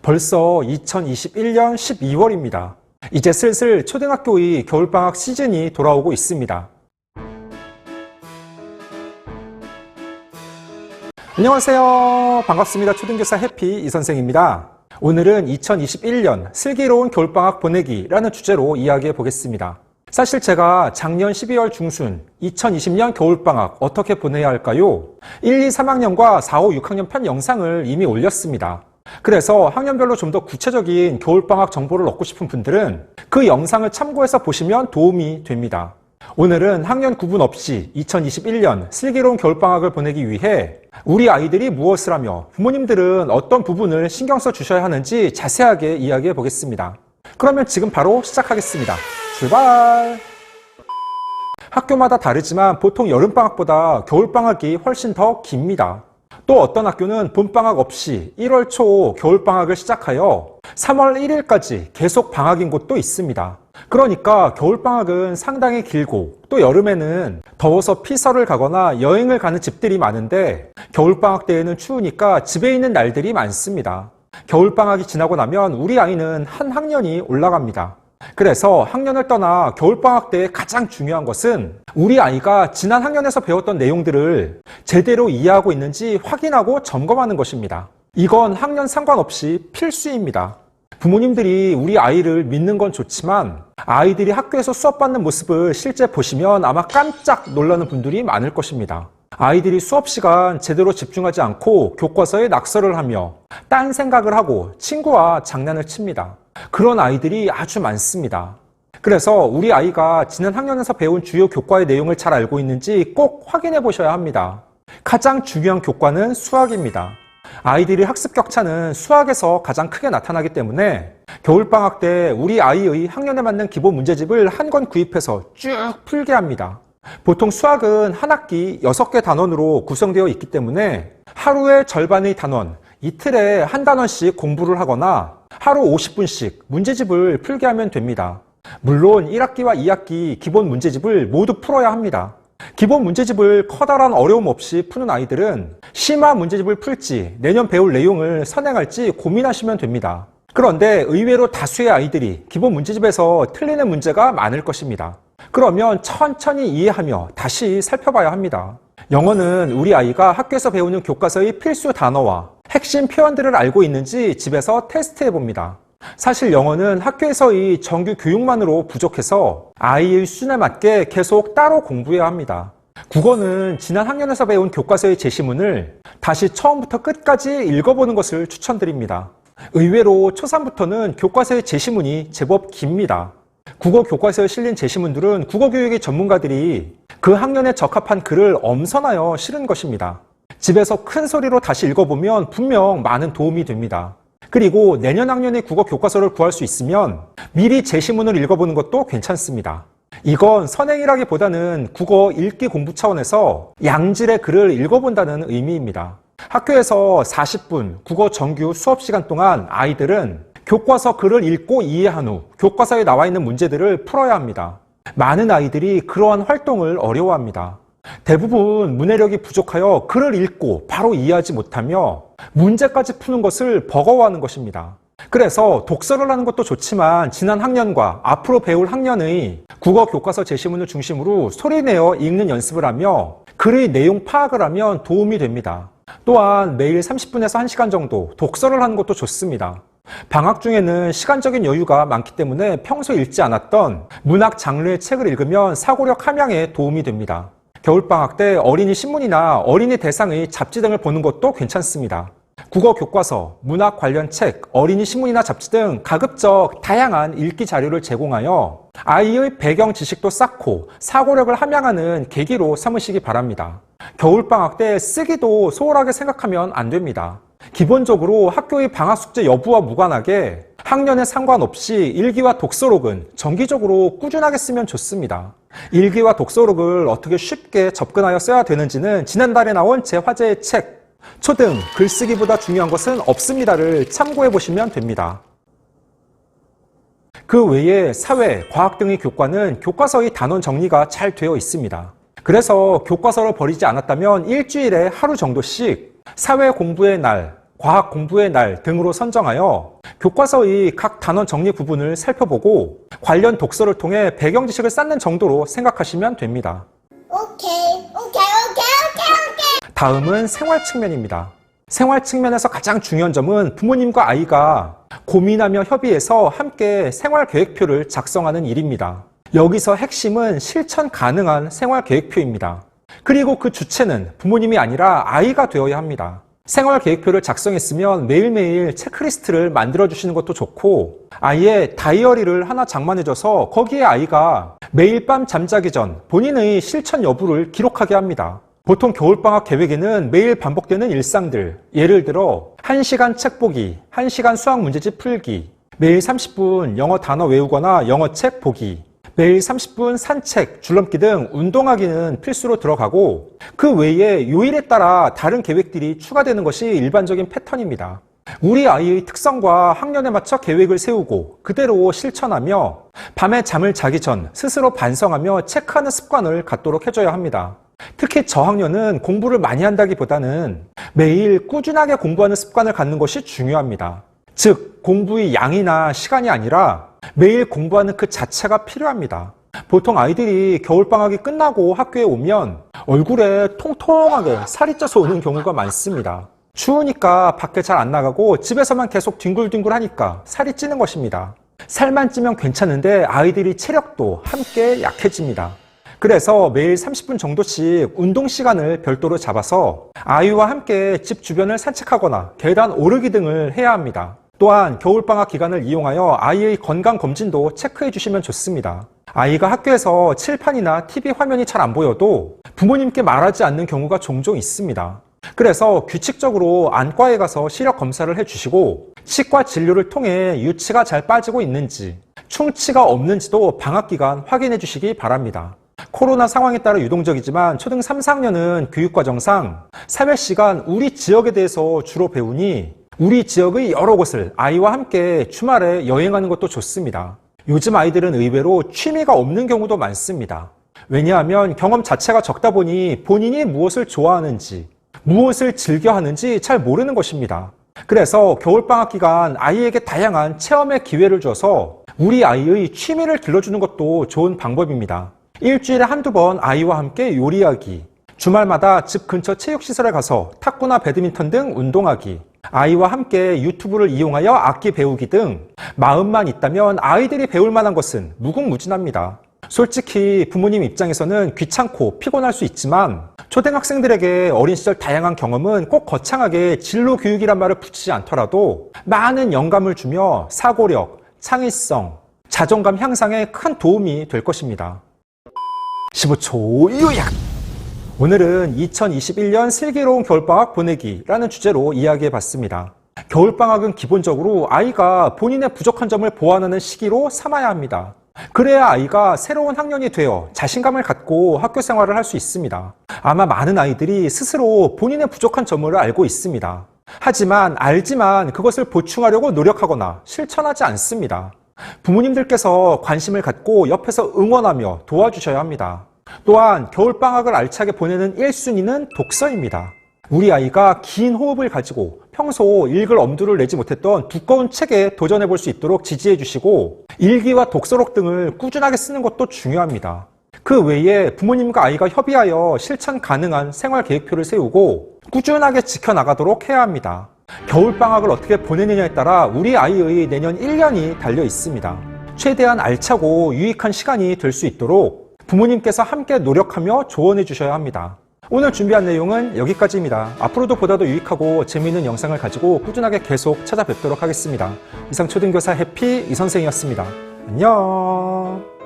벌써 2021년 12월입니다. 이제 슬슬 초등학교의 겨울방학 시즌이 돌아오고 있습니다. 안녕하세요. 반갑습니다. 초등교사 해피 이선생입니다. 오늘은 2021년 슬기로운 겨울방학 보내기라는 주제로 이야기해 보겠습니다. 사실 제가 작년 12월 중순 2020년 겨울방학 어떻게 보내야 할까요? 1, 2, 3학년과 4, 5, 6학년 편 영상을 이미 올렸습니다. 그래서 학년별로 좀 더 구체적인 겨울방학 정보를 얻고 싶은 분들은 그 영상을 참고해서 보시면 도움이 됩니다. 오늘은 학년 구분 없이 2021년 슬기로운 겨울방학을 보내기 위해 우리 아이들이 무엇을 하며 부모님들은 어떤 부분을 신경 써 주셔야 하는지 자세하게 이야기해 보겠습니다. 그러면 지금 바로 시작하겠습니다. 출발! 학교마다 다르지만 보통 여름방학보다 겨울방학이 훨씬 더 깁니다. 또 어떤 학교는 봄방학 없이 1월 초 겨울방학을 시작하여 3월 1일까지 계속 방학인 곳도 있습니다. 그러니까 겨울방학은 상당히 길고 또 여름에는 더워서 피서를 가거나 여행을 가는 집들이 많은데 겨울방학 때에는 추우니까 집에 있는 날들이 많습니다. 겨울방학이 지나고 나면 우리 아이는 한 학년이 올라갑니다. 그래서 학년을 떠나 겨울방학 때 가장 중요한 것은 우리 아이가 지난 학년에서 배웠던 내용들을 제대로 이해하고 있는지 확인하고 점검하는 것입니다. 이건 학년 상관없이 필수입니다. 부모님들이 우리 아이를 믿는 건 좋지만 아이들이 학교에서 수업받는 모습을 실제 보시면 아마 깜짝 놀라는 분들이 많을 것입니다. 아이들이 수업 시간 제대로 집중하지 않고 교과서에 낙서를 하며 딴 생각을 하고 친구와 장난을 칩니다. 그런 아이들이 아주 많습니다. 그래서 우리 아이가 지난 학년에서 배운 주요 교과의 내용을 잘 알고 있는지 꼭 확인해 보셔야 합니다. 가장 중요한 교과는 수학입니다. 아이들의 학습 격차는 수학에서 가장 크게 나타나기 때문에 겨울방학 때 우리 아이의 학년에 맞는 기본 문제집을 한 권 구입해서 쭉 풀게 합니다. 보통 수학은 한 학기 6개 단원으로 구성되어 있기 때문에 하루에 절반의 단원, 이틀에 한 단원씩 공부를 하거나 하루 50분씩 문제집을 풀게 하면 됩니다. 물론 1학기와 2학기 기본 문제집을 모두 풀어야 합니다. 기본 문제집을 커다란 어려움 없이 푸는 아이들은 심화 문제집을 풀지 내년 배울 내용을 선행할지 고민하시면 됩니다. 그런데 의외로 다수의 아이들이 기본 문제집에서 틀리는 문제가 많을 것입니다. 그러면 천천히 이해하며 다시 살펴봐야 합니다. 영어는 우리 아이가 학교에서 배우는 교과서의 필수 단어와 핵심 표현들을 알고 있는지 집에서 테스트해 봅니다. 사실 영어는 학교에서의 정규 교육만으로 부족해서 아이의 수준에 맞게 계속 따로 공부해야 합니다. 국어는 지난 학년에서 배운 교과서의 제시문을 다시 처음부터 끝까지 읽어보는 것을 추천드립니다. 의외로 초3부터는 교과서의 제시문이 제법 깁니다. 국어 교과서에 실린 제시문들은 국어교육의 전문가들이 그 학년에 적합한 글을 엄선하여 실은 것입니다. 집에서 큰 소리로 다시 읽어보면 분명 많은 도움이 됩니다. 그리고 내년 학년의 국어 교과서를 구할 수 있으면 미리 제시문을 읽어보는 것도 괜찮습니다. 이건 선행이라기보다는 국어 읽기 공부 차원에서 양질의 글을 읽어본다는 의미입니다. 학교에서 40분 국어 정규 수업 시간 동안 아이들은 교과서 글을 읽고 이해한 후 교과서에 나와 있는 문제들을 풀어야 합니다. 많은 아이들이 그러한 활동을 어려워합니다. 대부분 문해력이 부족하여 글을 읽고 바로 이해하지 못하며 문제까지 푸는 것을 버거워하는 것입니다. 그래서 독서를 하는 것도 좋지만 지난 학년과 앞으로 배울 학년의 국어 교과서 제시문을 중심으로 소리내어 읽는 연습을 하며 글의 내용 파악을 하면 도움이 됩니다. 또한 매일 30분에서 1시간 정도 독서를 하는 것도 좋습니다. 방학 중에는 시간적인 여유가 많기 때문에 평소 읽지 않았던 문학 장르의 책을 읽으면 사고력 함양에 도움이 됩니다. 겨울방학 때 어린이 신문이나 어린이 대상의 잡지 등을 보는 것도 괜찮습니다. 국어 교과서, 문학 관련 책, 어린이 신문이나 잡지 등 가급적 다양한 읽기 자료를 제공하여 아이의 배경 지식도 쌓고 사고력을 함양하는 계기로 삼으시기 바랍니다. 겨울방학 때 쓰기도 소홀하게 생각하면 안 됩니다. 기본적으로 학교의 방학 숙제 여부와 무관하게 학년에 상관없이 일기와 독서록은 정기적으로 꾸준하게 쓰면 좋습니다. 일기와 독서록을 어떻게 쉽게 접근하여 써야 되는지는 지난달에 나온 제 화제의 책 초등 글쓰기보다 중요한 것은 없습니다를 참고해 보시면 됩니다. 그 외에 사회, 과학 등의 교과는 교과서의 단원 정리가 잘 되어 있습니다. 그래서 교과서를 버리지 않았다면 일주일에 하루 정도씩 사회 공부의 날, 과학 공부의 날 등으로 선정하여 교과서의 각 단원 정리 부분을 살펴보고 관련 독서를 통해 배경 지식을 쌓는 정도로 생각하시면 됩니다. 오케이. 다음은 생활 측면입니다. 생활 측면에서 가장 중요한 점은 부모님과 아이가 고민하며 협의해서 함께 생활 계획표를 작성하는 일입니다. 여기서 핵심은 실천 가능한 생활 계획표입니다. 그리고 그 주체는 부모님이 아니라 아이가 되어야 합니다. 생활 계획표를 작성했으면 매일매일 체크리스트를 만들어 주시는 것도 좋고, 아이의 다이어리를 하나 장만해줘서 거기에 아이가 매일 밤 잠자기 전 본인의 실천 여부를 기록하게 합니다. 보통 겨울방학 계획에는 매일 반복되는 일상들, 예를 들어 1시간 책 보기, 1시간 수학 문제집 풀기, 매일 30분 영어 단어 외우거나 영어 책 보기, 매일 30분 산책, 줄넘기 등 운동하기는 필수로 들어가고, 그 외에 요일에 따라 다른 계획들이 추가되는 것이 일반적인 패턴입니다. 우리 아이의 특성과 학년에 맞춰 계획을 세우고 그대로 실천하며 밤에 잠을 자기 전 스스로 반성하며 체크하는 습관을 갖도록 해줘야 합니다. 특히 저학년은 공부를 많이 한다기보다는 매일 꾸준하게 공부하는 습관을 갖는 것이 중요합니다. 즉, 공부의 양이나 시간이 아니라 매일 공부하는 그 자체가 필요합니다. 보통 아이들이 겨울방학이 끝나고 학교에 오면 얼굴에 통통하게 살이 쪄서 오는 경우가 많습니다. 추우니까 밖에 잘 안 나가고 집에서만 계속 뒹굴뒹굴 하니까 살이 찌는 것입니다. 살만 찌면 괜찮은데 아이들이 체력도 함께 약해집니다. 그래서 매일 30분 정도씩 운동 시간을 별도로 잡아서 아이와 함께 집 주변을 산책하거나 계단 오르기 등을 해야 합니다. 또한 겨울방학 기간을 이용하여 아이의 건강검진도 체크해 주시면 좋습니다. 아이가 학교에서 칠판이나 TV 화면이 잘 안 보여도 부모님께 말하지 않는 경우가 종종 있습니다. 그래서 규칙적으로 안과에 가서 시력 검사를 해주시고 치과 진료를 통해 유치가 잘 빠지고 있는지, 충치가 없는지도 방학 기간 확인해 주시기 바랍니다. 코로나 상황에 따라 유동적이지만 초등 3, 4학년은 교육과정상 사회시간 우리 지역에 대해서 주로 배우니 우리 지역의 여러 곳을 아이와 함께 주말에 여행하는 것도 좋습니다. 요즘 아이들은 의외로 취미가 없는 경우도 많습니다. 왜냐하면 경험 자체가 적다 보니 본인이 무엇을 좋아하는지, 무엇을 즐겨 하는지 잘 모르는 것입니다. 그래서 겨울방학 기간 아이에게 다양한 체험의 기회를 줘서 우리 아이의 취미를 길러주는 것도 좋은 방법입니다. 일주일에 한두 번 아이와 함께 요리하기, 주말마다 집 근처 체육시설에 가서 탁구나 배드민턴 등 운동하기, 아이와 함께 유튜브를 이용하여 악기 배우기 등 마음만 있다면 아이들이 배울 만한 것은 무궁무진합니다. 솔직히 부모님 입장에서는 귀찮고 피곤할 수 있지만 초등학생들에게 어린 시절 다양한 경험은 꼭 거창하게 진로 교육이란 말을 붙이지 않더라도 많은 영감을 주며 사고력, 창의성, 자존감 향상에 큰 도움이 될 것입니다. 15초 요약! 오늘은 2021년 슬기로운 겨울방학 보내기라는 주제로 이야기해봤습니다. 겨울방학은 기본적으로 아이가 본인의 부족한 점을 보완하는 시기로 삼아야 합니다. 그래야 아이가 새로운 학년이 되어 자신감을 갖고 학교 생활을 할 수 있습니다. 아마 많은 아이들이 스스로 본인의 부족한 점을 알고 있습니다. 하지만 알지만 그것을 보충하려고 노력하거나 실천하지 않습니다. 부모님들께서 관심을 갖고 옆에서 응원하며 도와주셔야 합니다. 또한 겨울방학을 알차게 보내는 1순위는 독서입니다. 우리 아이가 긴 호흡을 가지고 평소 읽을 엄두를 내지 못했던 두꺼운 책에 도전해 볼 수 있도록 지지해 주시고 일기와 독서록 등을 꾸준하게 쓰는 것도 중요합니다. 그 외에 부모님과 아이가 협의하여 실천 가능한 생활 계획표를 세우고 꾸준하게 지켜나가도록 해야 합니다. 겨울방학을 어떻게 보내느냐에 따라 우리 아이의 내년 1년이 달려 있습니다. 최대한 알차고 유익한 시간이 될 수 있도록 부모님께서 함께 노력하며 조언해 주셔야 합니다. 오늘 준비한 내용은 여기까지입니다. 앞으로도 보다 더 유익하고 재미있는 영상을 가지고 꾸준하게 계속 찾아뵙도록 하겠습니다. 이상 초등교사 해피 이선생이었습니다. 안녕.